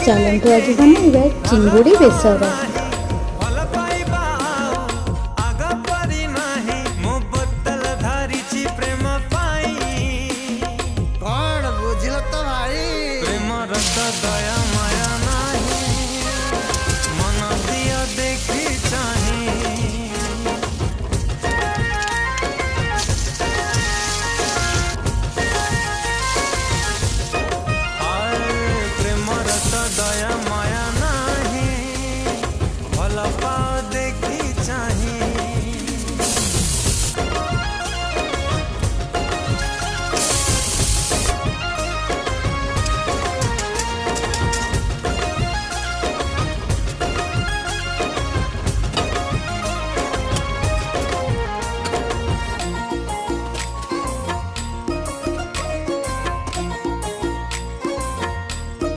चलतु आज बनेगा चिंगुड़ी बेसर। कौन बुझल तो भाई प्रेम रस दया